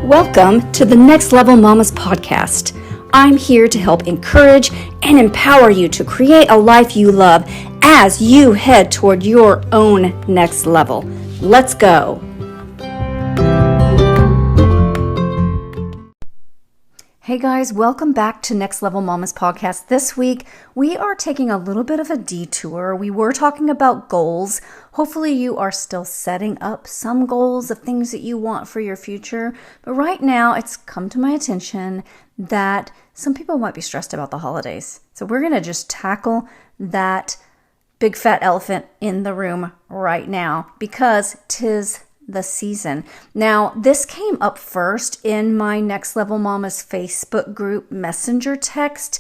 Welcome to the Next Level Mamas podcast. I'm here to help encourage and empower you to create a life you love as you head toward your own next level. Let's go. Hey guys, welcome back to Next Level Mamas podcast. This week, we are taking a little bit of a detour. We were talking about goals. Hopefully you are still setting up some goals of things that you want for your future. But right now, it's come to my attention that some people might be stressed about the holidays. So we're going to just tackle that big fat elephant in the room right now because 'tis the season. Now, this came up first in my Next Level Mamas Facebook group messenger text.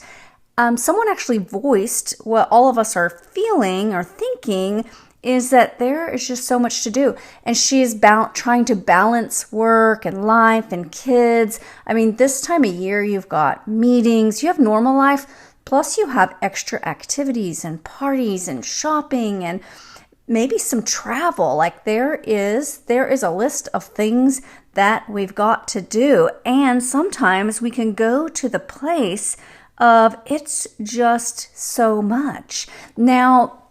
Someone actually voiced what all of us are feeling or thinking is that there is just so much to do. And she is trying to balance work and life and kids. I mean, this time of year, you've got meetings, you have normal life, plus you have extra activities and parties and shopping and maybe some travel. Like there is a list of things that we've got to do. And sometimes we can go to the place of it's just so much. Now,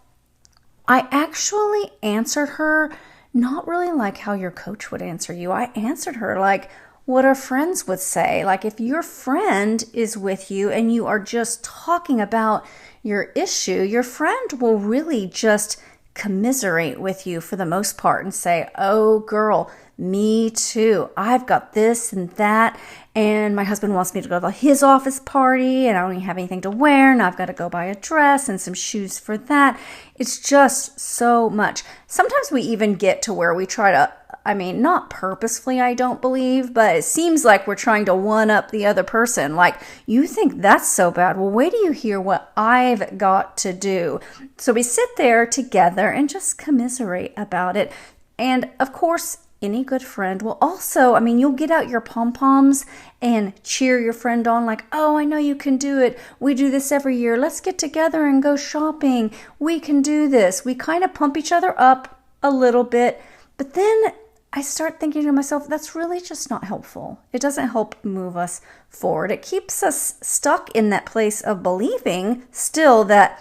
I actually answered her not really like how your coach would answer you. I answered her like what our friends would say. Like if your friend is with you and you are just talking about your issue, your friend will really just commiserate with you for the most part and say, oh girl, me too. I've got this and that. And my husband wants me to go to his office party and I don't even have anything to wear. And I've got to go buy a dress and some shoes for that. It's just so much. Sometimes we even get to where we try to, not purposefully, I don't believe, but it seems like we're trying to one up the other person. Like, you think that's so bad. Well, wait till you hear what I've got to do. So we sit there together and just commiserate about it. And of course, any good friend will also, you'll get out your pom-poms and cheer your friend on like, oh, I know you can do it. We do this every year. Let's get together and go shopping. We can do this. We kind of pump each other up a little bit. But then I start thinking to myself, that's really just not helpful. It doesn't help move us forward. It keeps us stuck in that place of believing still that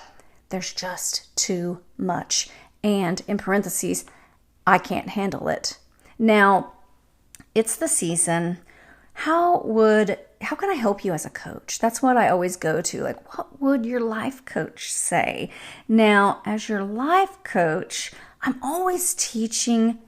there's just too much. And in parentheses, I can't handle it. Now, it's the season. How can I help you as a coach? That's what I always go to. Like, what would your life coach say? Now, as your life coach, I'm always teaching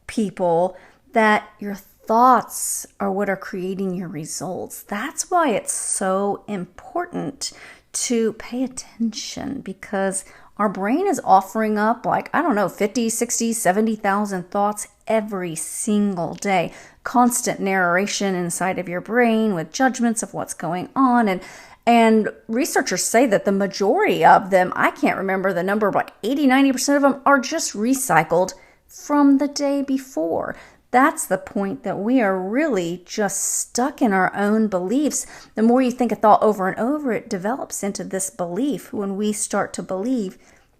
people that your thoughts are what are creating your results. That's why it's so important to pay attention because our brain is offering up 50, 60, 70,000 thoughts every single day. Constant narration inside of your brain with judgments of what's going on. And researchers say that the majority of them, I can't remember the number, but 80, 90% of them are just recycled from the day before. That's the point that we are really just stuck in our own beliefs. The more you think a thought over and over, it develops into this belief when we start to believe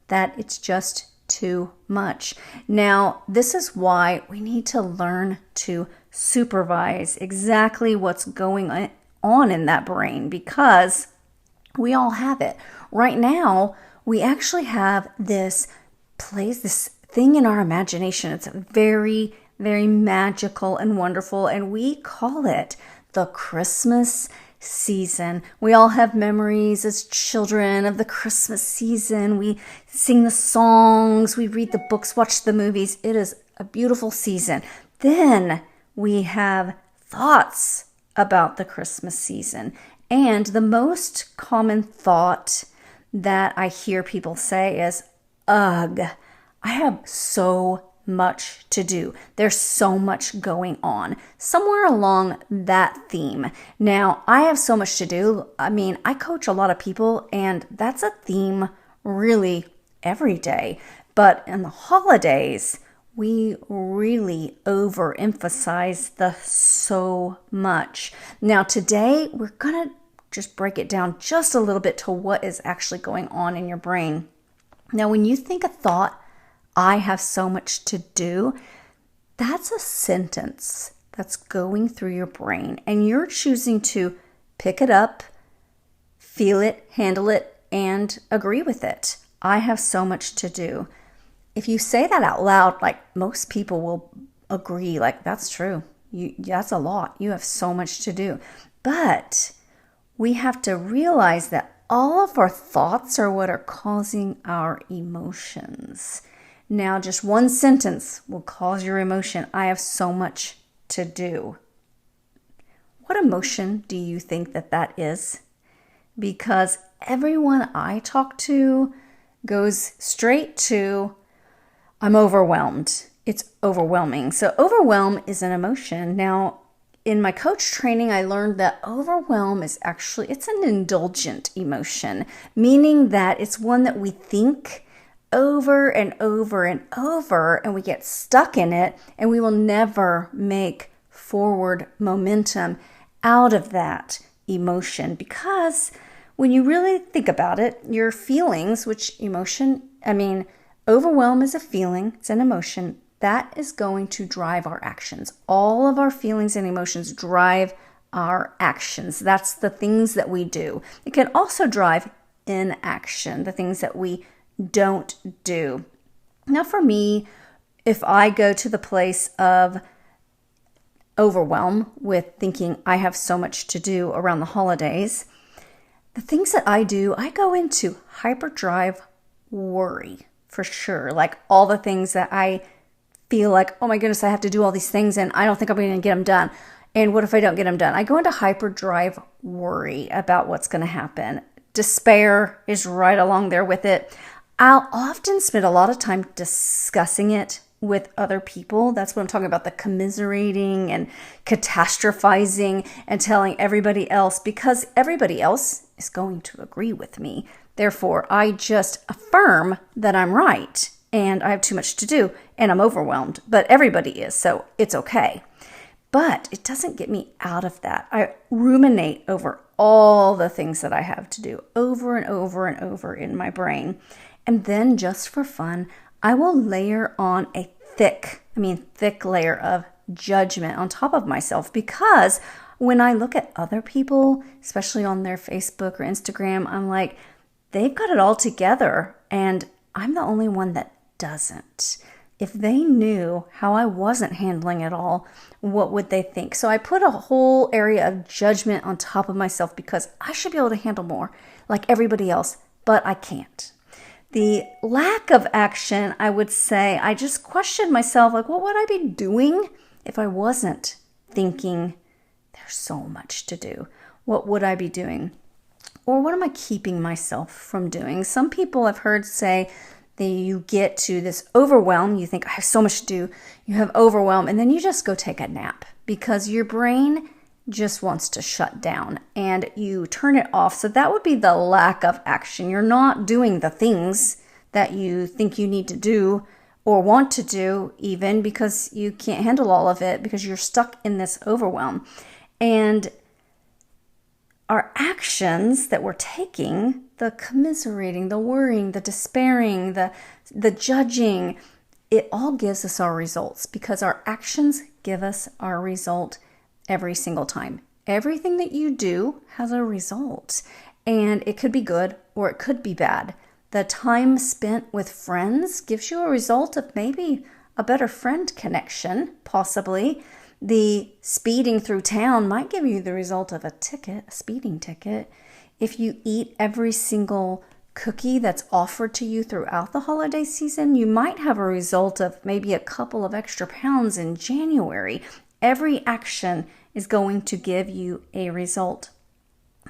that it's just too much. Now, this is why we need to learn to supervise exactly what's going on in that brain because we all have it. Right now, we actually have this thing in our imagination. It's very, very magical and wonderful, and we call it the Christmas season. We all have memories as children of the Christmas season. We sing the songs, we read the books, watch the movies. It is a beautiful season. Then we have thoughts about the Christmas season. And the most common thought that I hear people say is, ugh, I have so much to do. There's so much going on. Somewhere along that theme. Now, I have so much to do. I coach a lot of people, and that's a theme really every day. But in the holidays, we really overemphasize the so much. Now, today, we're going to just break it down just a little bit to what is actually going on in your brain. Now, when you think a thought, I have so much to do, that's a sentence that's going through your brain, and you're choosing to pick it up, feel it, handle it, and agree with it. I have so much to do. If you say that out loud, like most people will agree, like that's true. That's a lot. You have so much to do. But we have to realize that all of our thoughts are what are causing our emotions. Now, just one sentence will cause your emotion. I have so much to do. What emotion do you think that is? Because everyone I talk to goes straight to, I'm overwhelmed. It's overwhelming. So overwhelm is an emotion. Now, in my coach training, I learned that overwhelm is it's an indulgent emotion, meaning that it's one that we think over and over and over, and we get stuck in it, and we will never make forward momentum out of that emotion. Because when you really think about it, your feelings, overwhelm is a feeling, it's an emotion, that is going to drive our actions. All of our feelings and emotions drive our actions. That's the things that we do. It can also drive inaction, the things that we don't do. Now, for me, if I go to the place of overwhelm with thinking I have so much to do around the holidays, the things that I do, I go into hyperdrive worry for sure. Like all the things that I feel like, oh my goodness, I have to do all these things and I don't think I'm going to get them done. And what if I don't get them done? I go into hyperdrive worry about what's going to happen. Despair is right along there with it. I'll often spend a lot of time discussing it with other people. That's what I'm talking about, the commiserating and catastrophizing and telling everybody else, because everybody else is going to agree with me. Therefore, I just affirm that I'm right and I have too much to do and I'm overwhelmed, but everybody is, so it's okay. But it doesn't get me out of that. I ruminate over all the things that I have to do over and over and over in my brain. And then just for fun, I will layer on a thick layer of judgment on top of myself, because when I look at other people, especially on their Facebook or Instagram, I'm like, they've got it all together and I'm the only one that doesn't. If they knew how I wasn't handling it all, what would they think? So I put a whole area of judgment on top of myself because I should be able to handle more like everybody else, but I can't. The lack of action, I would say, I just questioned myself, like, what would I be doing if I wasn't thinking there's so much to do? What would I be doing? Or what am I keeping myself from doing? Some people I've heard say that you get to this overwhelm, you think, I have so much to do, you have overwhelm, and then you just go take a nap because your brain just wants to shut down and you turn it off. So that would be the lack of action. You're not doing the things that you think you need to do or want to do, even because you can't handle all of it because you're stuck in this overwhelm. And our actions that we're taking, the commiserating, the worrying, the despairing, the judging, it all gives us our results because our actions give us our result every single time. Everything that you do has a result, and it could be good or it could be bad. The time spent with friends gives you a result of maybe a better friend connection, possibly. The speeding through town might give you the result of a speeding ticket. If you eat every single cookie that's offered to you throughout the holiday season, you might have a result of maybe a couple of extra pounds in January. Every action is going to give you a result.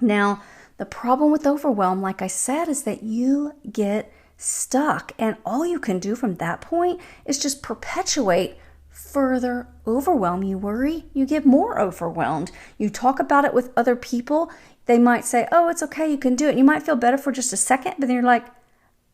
Now, the problem with overwhelm, like I said, is that you get stuck, and all you can do from that point is just perpetuate further overwhelm. You worry, you get more overwhelmed. You talk about it with other people, they might say, oh, it's okay, you can do it. You might feel better for just a second, but then you're like,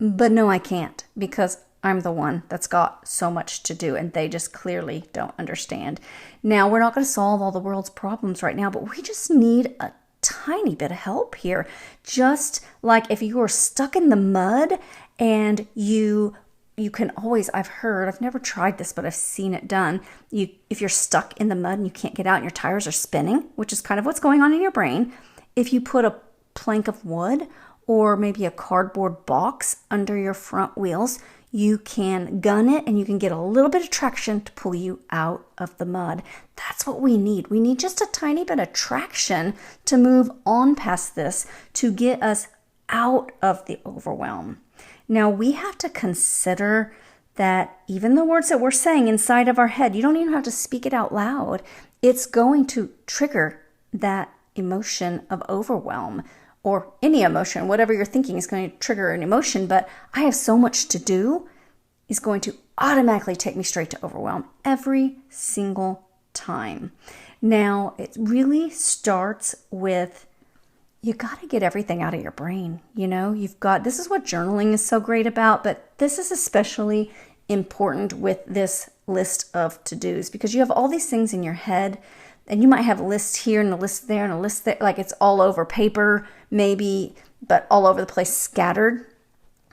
but no, I can't, because I'm the one that's got so much to do, and they just clearly don't understand. Now, we're not going to solve all the world's problems right now, but we just need a tiny bit of help here. Just like if you were stuck in the mud and you you can always, I've never tried this, but I've seen it done. If you're stuck in the mud and you can't get out and your tires are spinning, which is kind of what's going on in your brain, if you put a plank of wood or maybe a cardboard box under your front wheels, you can gun it and you can get a little bit of traction to pull you out of the mud. That's what we need. We need just a tiny bit of traction to move on past this, to get us out of the overwhelm. Now, we have to consider that even the words that we're saying inside of our head, you don't even have to speak it out loud. It's going to trigger that emotion of overwhelm, or any emotion. Whatever you're thinking is going to trigger an emotion, but I have so much to do is going to automatically take me straight to overwhelm every single time. Now, it really starts with, you got to get everything out of your brain. This is what journaling is so great about, but this is especially important with this list of to-dos, because you have all these things in your head, and you might have a list here and a list there and a list there, like it's all over paper maybe, but all over the place, scattered.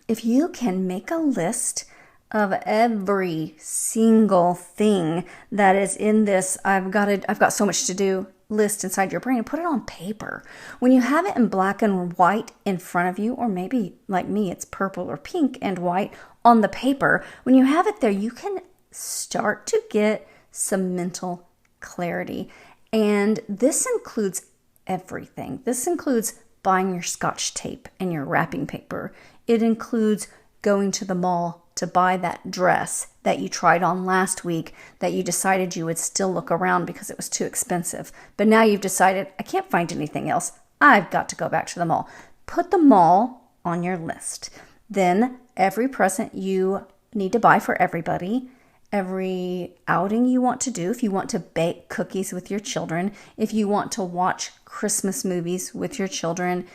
If you can make a list of every single thing that is in this I've got so much to do list inside your brain, and put it on paper. When you have it in black and white in front of you, or maybe like me, it's purple or pink and white on the paper, when you have it there, you can start to get some mental clarity. And this includes everything. This includes buying your Scotch tape and your wrapping paper. It includes going to the mall to buy that dress that you tried on last week that you decided you would still look around because it was too expensive. But now you've decided, I can't find anything else. I've got to go back to the mall. Put the mall on your list. Then every present you need to buy for everybody, every outing you want to do, if you want to bake cookies with your children, if you want to watch Christmas movies with your children,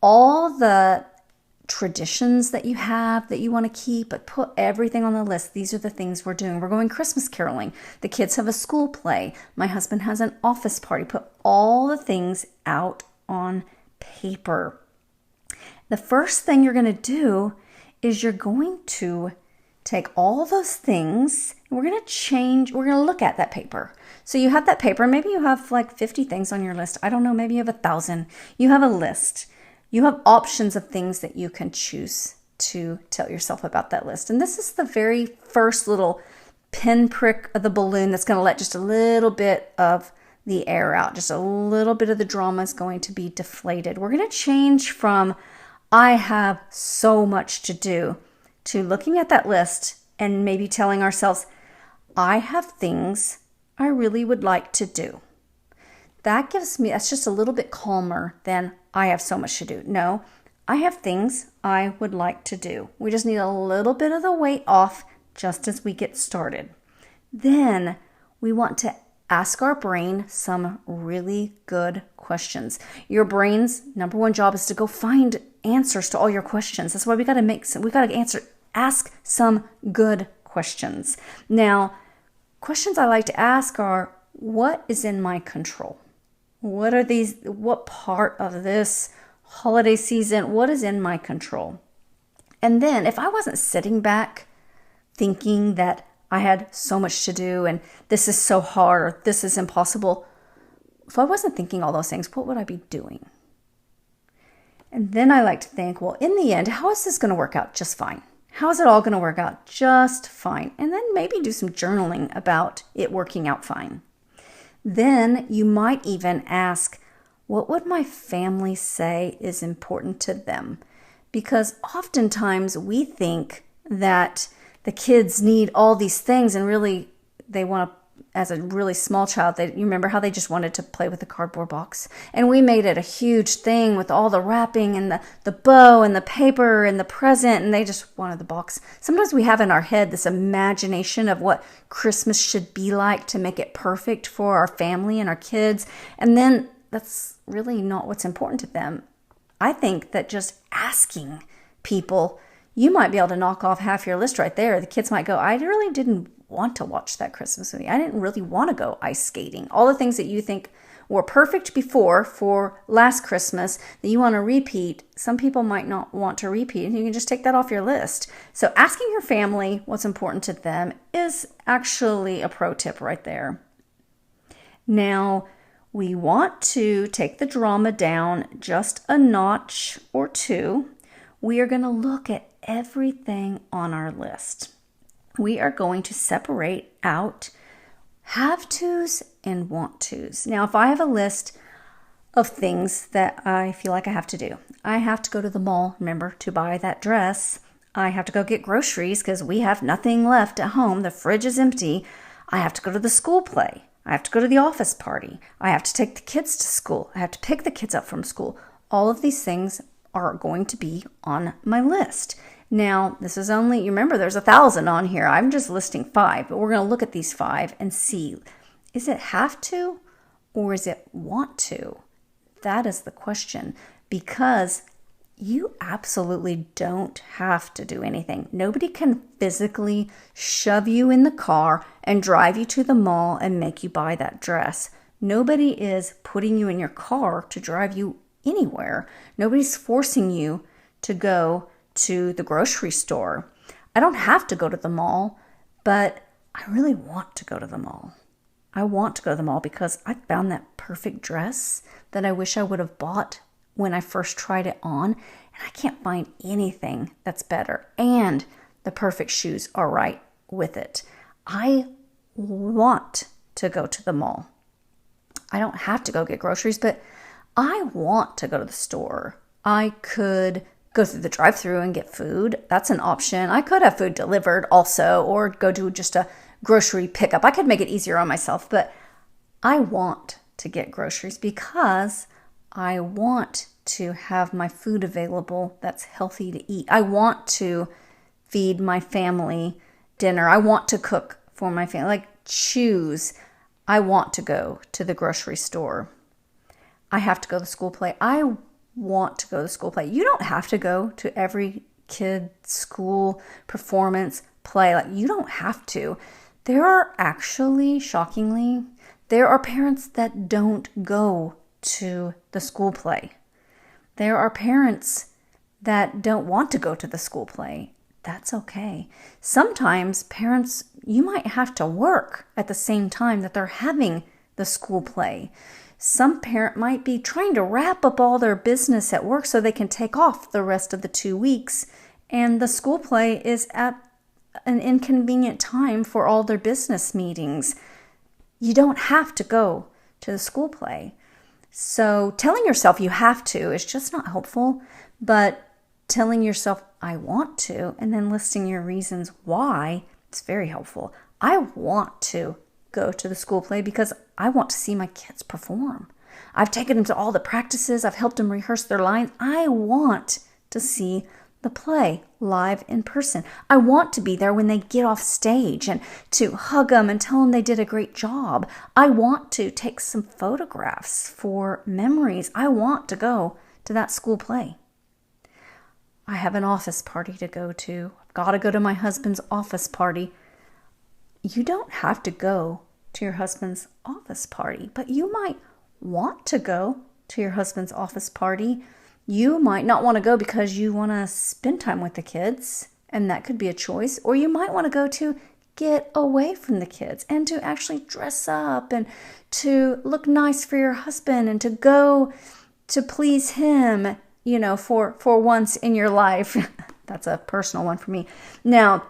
all the traditions that you have that you want to keep, but put everything on the list. These are the things we're doing. We're going Christmas caroling. The kids have a school play. My husband has an office party. Put all the things out on paper. The first thing you're going to do is you're going to take all those things, and we're going to look at that paper. So you have that paper, maybe you have like 50 things on your list. I don't know, maybe you have 1,000. You have a list. You have options of things that you can choose to tell yourself about that list. And this is the very first little pinprick of the balloon that's going to let just a little bit of the air out. Just a little bit of the drama is going to be deflated. We're going to change from, I have so much to do, to looking at that list and maybe telling ourselves, I have things I really would like to do. That's just a little bit calmer than I have so much to do. No, I have things I would like to do. We just need a little bit of the weight off just as we get started. Then we want to ask our brain some really good questions. Your brain's number one job is to go find answers to all your questions. That's why we got to ask some good questions. Now, questions I like to ask are, what is in my control? What part of this holiday season, what is in my control? And then if I wasn't sitting back thinking that I had so much to do and this is so hard or this is impossible, if I wasn't thinking all those things, what would I be doing? And then I like to think, well, in the end, how is this going to work out just fine? How is it all going to work out just fine? And then maybe do some journaling about it working out fine. Then you might even ask, what would my family say is important to them? Because oftentimes we think that the kids need all these things and really they want to, as a really small child, you remember how they just wanted to play with the cardboard box? And we made it a huge thing with all the wrapping and the bow and the paper and the present, and they just wanted the box. Sometimes we have in our head this imagination of what Christmas should be like to make it perfect for our family and our kids, and then that's really not what's important to them. I think that just asking people, you might be able to knock off half your list right there. The kids might go, I really didn't want to watch that Christmas movie. I didn't really want to go ice skating. All the things that you think were perfect before for last Christmas that you want to repeat, some people might not want to repeat, and you can just take that off your list. So asking your family what's important to them is actually a pro tip right there. Now, we want to take the drama down just a notch or two. We are going to look at everything on our list. We are going to separate out have tos and want tos. Now, if I have a list of things that I feel like I have to do, I have to go to the mall, remember, to buy that dress. I have to go get groceries because we have nothing left at home. The fridge is empty. I have to go to the school play. I have to go to the office party. I have to take the kids to school. I have to pick the kids up from school. All of these things are going to be on my list. Now, this is only, you remember there's 1,000 on here. I'm just listing 5, but we're going to look at these 5 and see, is it have to or is it want to? That is the question, because you absolutely don't have to do anything. Nobody can physically shove you in the car and drive you to the mall and make you buy that dress. Nobody is putting you in your car to drive you anywhere. Nobody's forcing you to go to the grocery store. I don't have to go to the mall, but I really want to go to the mall. I want to go to the mall because I found that perfect dress that I wish I would have bought when I first tried it on, and I can't find anything that's better. And the perfect shoes are right with it. I want to go to the mall. I don't have to go get groceries, but I want to go to the store. I could go through the drive-thru and get food. That's an option. I could have food delivered also, or go do just a grocery pickup. I could make it easier on myself, but I want to get groceries because I want to have my food available that's healthy to eat. I want to feed my family dinner. I want to cook for my family, like choose. I want to go to the grocery store. I have to go to the school play. I want to go to the school play. You don't have to go to every kid's school performance play. Like, you don't have to. There are actually, shockingly, there are parents that don't go to the school play. There are parents that don't want to go to the school play. That's okay. Sometimes parents, you might have to work at the same time that they're having the school play. Some parent might be trying to wrap up all their business at work so they can take off the rest of the 2 weeks, and the school play is at an inconvenient time for all their business meetings. You don't have to go to the school play. So telling yourself you have to is just not helpful, but telling yourself, I want to, and then listing your reasons why, it's very helpful. I want to go to the school play because I want to see my kids perform. I've taken them to all the practices. I've helped them rehearse their lines. I want to see the play live in person. I want to be there when they get off stage and to hug them and tell them they did a great job. I want to take some photographs for memories. I want to go to that school play. I have an office party to go to. I've got to go to my husband's office party. You don't have to go to your husband's office party, but you might want to go to your husband's office party. You might not want to go because you want to spend time with the kids, and that could be a choice. Or you might want to go to get away from the kids and to actually dress up and to look nice for your husband and to go to please him, for once in your life. That's a personal one for me. Now,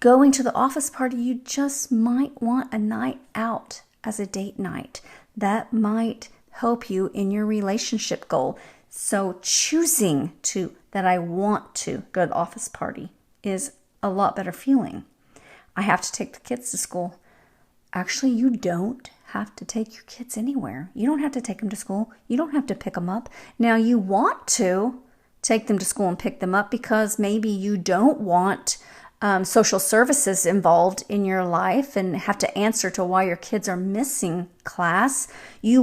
going to the office party, you just might want a night out as a date night. That might help you in your relationship goal. So choosing that I want to go to the office party is a lot better feeling. I have to take the kids to school. Actually, you don't have to take your kids anywhere. You don't have to take them to school. You don't have to pick them up. Now, you want to take them to school and pick them up because maybe you don't want social services involved in your life and have to answer to why your kids are missing class. You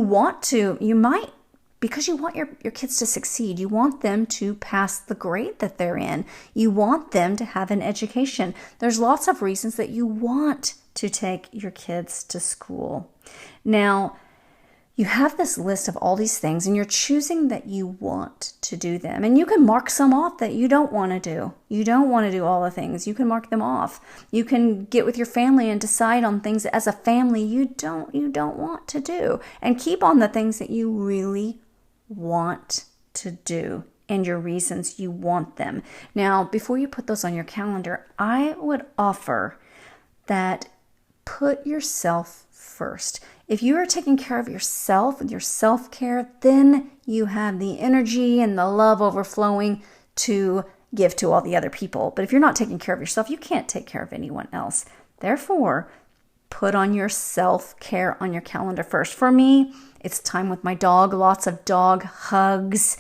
might, because you want your kids to succeed. You want them to pass the grade that they're in. You want them to have an education. There's lots of reasons that you want to take your kids to school. Now, you have this list of all these things and you're choosing that you want to do them. And you can mark some off that you don't want to do. You don't want to do all the things. You can mark them off. You can get with your family and decide on things as a family you don't want to do. And keep on the things that you really want to do and your reasons you want them. Now, before you put those on your calendar, I would offer that put yourself first. If you are taking care of yourself with your self-care, then you have the energy and the love overflowing to give to all the other people. But if you're not taking care of yourself, you can't take care of anyone else. Therefore, put on your self-care on your calendar first. For me, it's time with my dog, lots of dog hugs.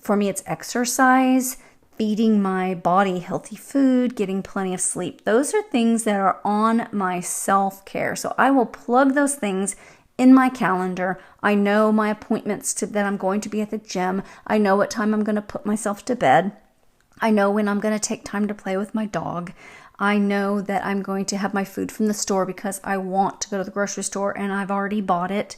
For me, it's exercise, feeding my body healthy food, getting plenty of sleep. Those are things that are on my self-care. So I will plug those things in my calendar. I know my appointments that I'm going to be at the gym. I know what time I'm going to put myself to bed. I know when I'm going to take time to play with my dog. I know that I'm going to have my food from the store because I want to go to the grocery store and I've already bought it.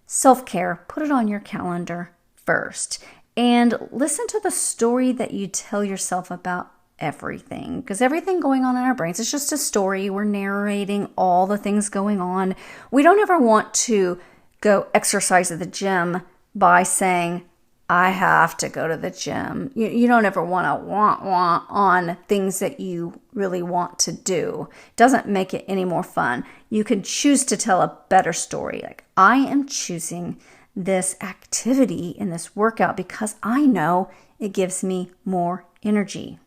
Self-care, put it on your calendar first. And listen to the story that you tell yourself about everything, because everything going on in our brains is just a story. We're narrating all the things going on. We don't ever want to go exercise at the gym by saying, I have to go to the gym. You don't ever want to want on things that you really want to do. It doesn't make it any more fun. You can choose to tell a better story. Like, I am choosing this activity in this workout because I know it gives me more energy.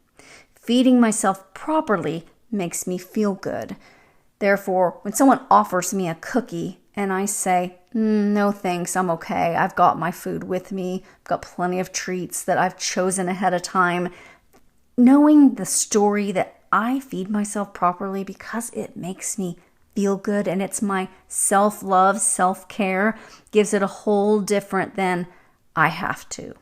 Feeding myself properly makes me feel good. Therefore, when someone offers me a cookie and I say, no thanks, I'm okay. I've got my food with me. I've got plenty of treats that I've chosen ahead of time. Knowing the story that I feed myself properly because it makes me feel good and it's my self-love, self-care, gives it a whole different than I have to.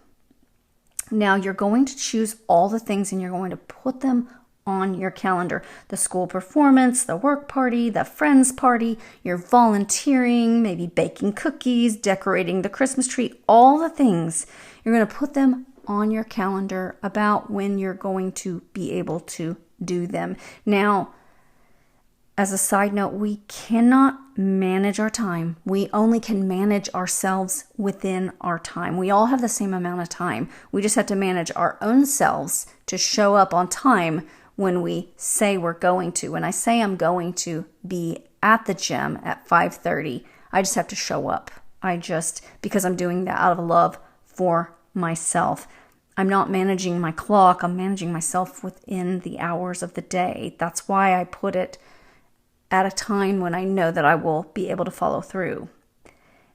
Now you're going to choose all the things and you're going to put them on your calendar. The school performance, the work party, the friends party, your volunteering, maybe baking cookies, decorating the Christmas tree, all the things. You're going to put them on your calendar about when you're going to be able to do them. Now, as a side note, we cannot manage our time. We only can manage ourselves within our time. We all have the same amount of time. We just have to manage our own selves to show up on time when we say we're going to. When I say I'm going to be at the gym at 5:30, I just have to show up. Because I'm doing that out of love for myself. I'm not managing my clock. I'm managing myself within the hours of the day. That's why I put it at a time when I know that I will be able to follow through.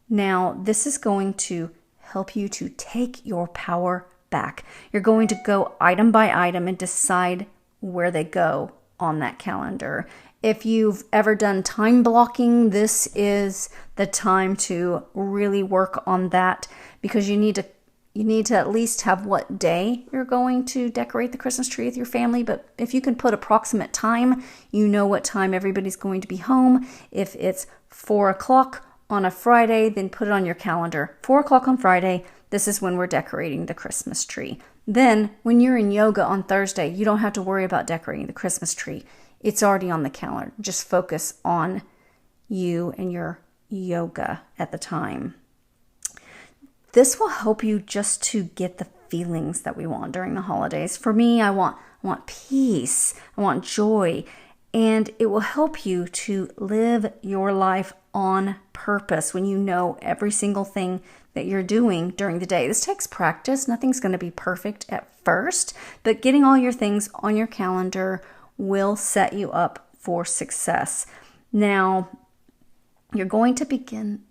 Now, this is going to help you to take your power back. You're going to go item by item and decide where they go on that calendar. If you've ever done time blocking, this is the time to really work on that because you need to at least have what day you're going to decorate the Christmas tree with your family. But if you can put approximate time, you know what time everybody's going to be home. If it's 4 o'clock on a Friday, then put it on your calendar. 4 o'clock on Friday, this is when we're decorating the Christmas tree. Then when you're in yoga on Thursday, you don't have to worry about decorating the Christmas tree. It's already on the calendar. Just focus on you and your yoga at the time. This will help you just to get the feelings that we want during the holidays. For me, I want peace. I want joy. And it will help you to live your life on purpose when you know every single thing that you're doing during the day. This takes practice. Nothing's going to be perfect at first, but getting all your things on your calendar will set you up for success. Now, we're going to begin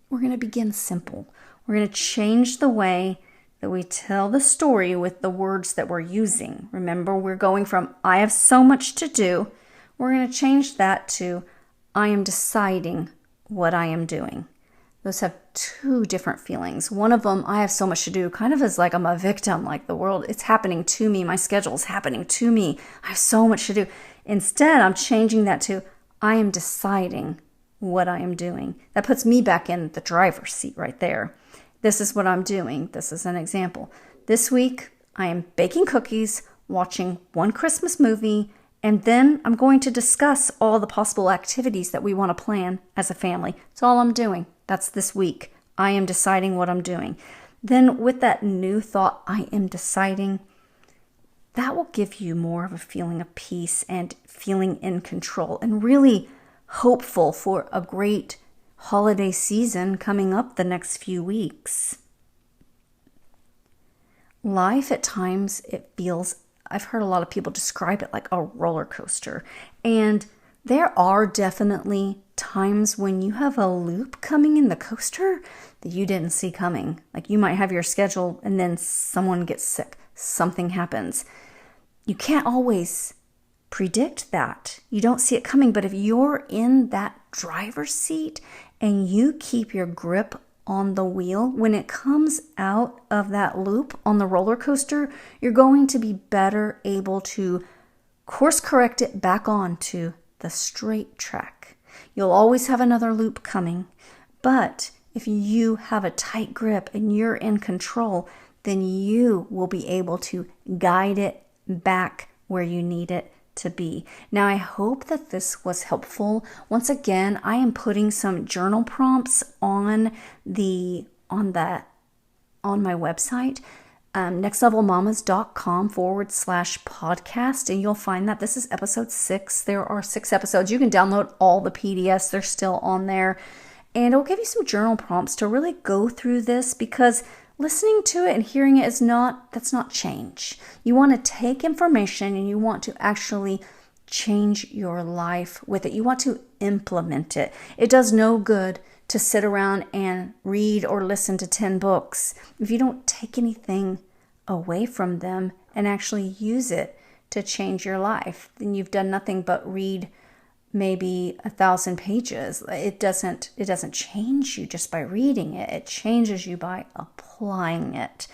simple. We're going to change the way that we tell the story with the words that we're using. Remember, we're going from, I have so much to do. We're going to change that to, I am deciding what I am doing. Those have two different feelings. One of them, I have so much to do, kind of is like I'm a victim, like the world, it's happening to me. My schedule is happening to me. I have so much to do. Instead, I'm changing that to, I am deciding what I am doing. That puts me back in the driver's seat right there. This is what I'm doing. This is an example. This week, I am baking cookies, watching one Christmas movie, and then I'm going to discuss all the possible activities that we want to plan as a family. That's all I'm doing. That's this week. I am deciding what I'm doing. Then with that new thought, I am deciding, that will give you more of a feeling of peace and feeling in control and really hopeful for a great holiday season coming up the next few weeks. Life at times, it feels, I've heard a lot of people describe it like a roller coaster. And there are definitely times when you have a loop coming in the coaster that you didn't see coming. Like you might have your schedule and then someone gets sick, something happens. You can't always predict that. You don't see it coming, but if you're in that driver's seat and you keep your grip on the wheel, when it comes out of that loop on the roller coaster, you're going to be better able to course correct it back onto the straight track. You'll always have another loop coming, but if you have a tight grip and you're in control, then you will be able to guide it back where you need it to be. Now, I hope that this was helpful. Once again, I am putting some journal prompts on my website, nextlevelmamas.com/podcast, and you'll find that this is episode 6. There are 6 episodes. You can download all the PDFs. They're still on there. And it'll give you some journal prompts to really go through this, because listening to it and hearing it that's not change. You want to take information and you want to actually change your life with it. You want to implement it. It does no good to sit around and read or listen to 10 books if you don't take anything away from them and actually use it to change your life. Then you've done nothing but read maybe 1,000 pages. It doesn't change you just by reading it. It changes you by applying it.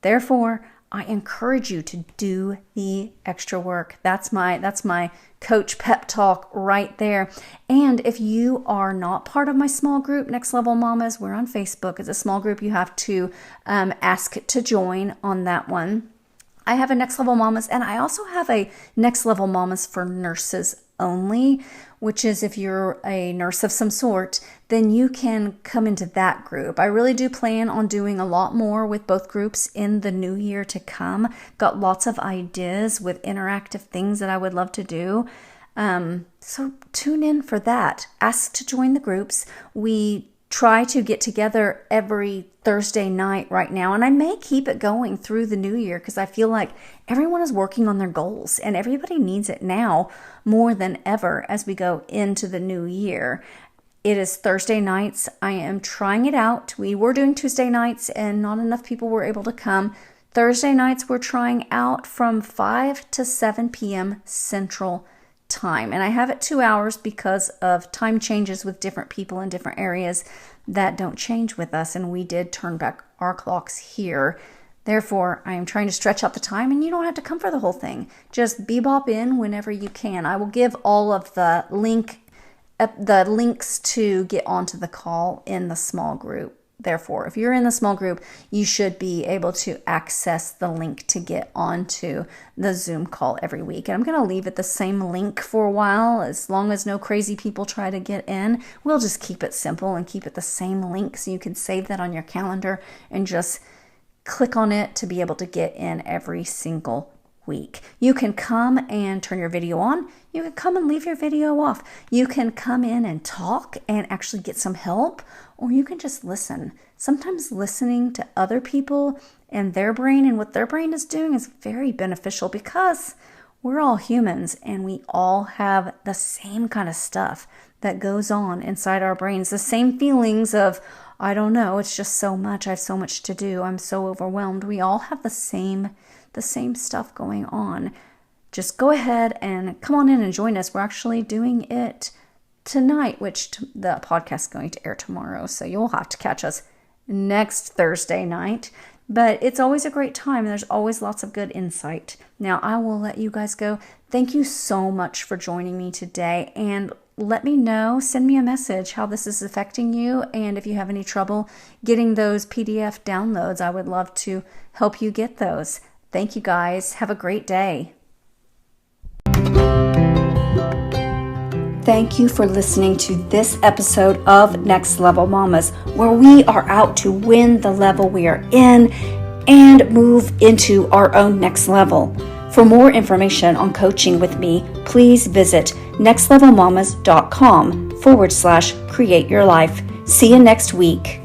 Therefore, I encourage you to do the extra work. That's my coach pep talk right there. And if you are not part of my small group, Next Level Mamas, we're on Facebook. It's a small group. You have to ask to join on that one. I have a Next Level Mamas, and I also have a Next Level Mamas for nurses only, which is if you're a nurse of some sort, then you can come into that group. I really do plan on doing a lot more with both groups in the new year to come. Got lots of ideas with interactive things that I would love to do. So tune in for that. Ask to join the groups. We try to get together every Thursday night right now, and I may keep it going through the new year because I feel like everyone is working on their goals and everybody needs it now more than ever as we go into the new year. It is Thursday nights. I am trying it out. We were doing Tuesday nights and not enough people were able to come. Thursday nights we're trying out from 5 to 7 p.m. Central Time. And I have it 2 hours because of time changes with different people in different areas that don't change with us. And we did turn back our clocks here. Therefore, I am trying to stretch out the time, and you don't have to come for the whole thing. Just bebop in whenever you can. I will give all of the links to get onto the call in the small group. Therefore, if you're in the small group, you should be able to access the link to get onto the Zoom call every week. And I'm going to leave it the same link for a while. As long as no crazy people try to get in, we'll just keep it simple and keep it the same link so you can save that on your calendar and just click on it to be able to get in every single week. You can come and turn your video on. You can come and leave your video off. You can come in and talk and actually get some help, or you can just listen. Sometimes listening to other people and their brain and what their brain is doing is very beneficial because we're all humans and we all have the same kind of stuff that goes on inside our brains. The same feelings of, I don't know, it's just so much. I have so much to do. I'm so overwhelmed. We all have the same stuff going on. Just go ahead and come on in and join us. We're actually doing it tonight, which the podcast is going to air tomorrow. So you'll have to catch us next Thursday night. But it's always a great time. There's always lots of good insight. Now, I will let you guys go. Thank you so much for joining me today. And let me know, send me a message how this is affecting you. And if you have any trouble getting those PDF downloads, I would love to help you get those. Thank you guys. Have a great day. Thank you for listening to this episode of Next Level Mamas, where we are out to win the level we are in and move into our own next level. For more information on coaching with me, please visit nextlevelmamas.com/create your life. See you next week.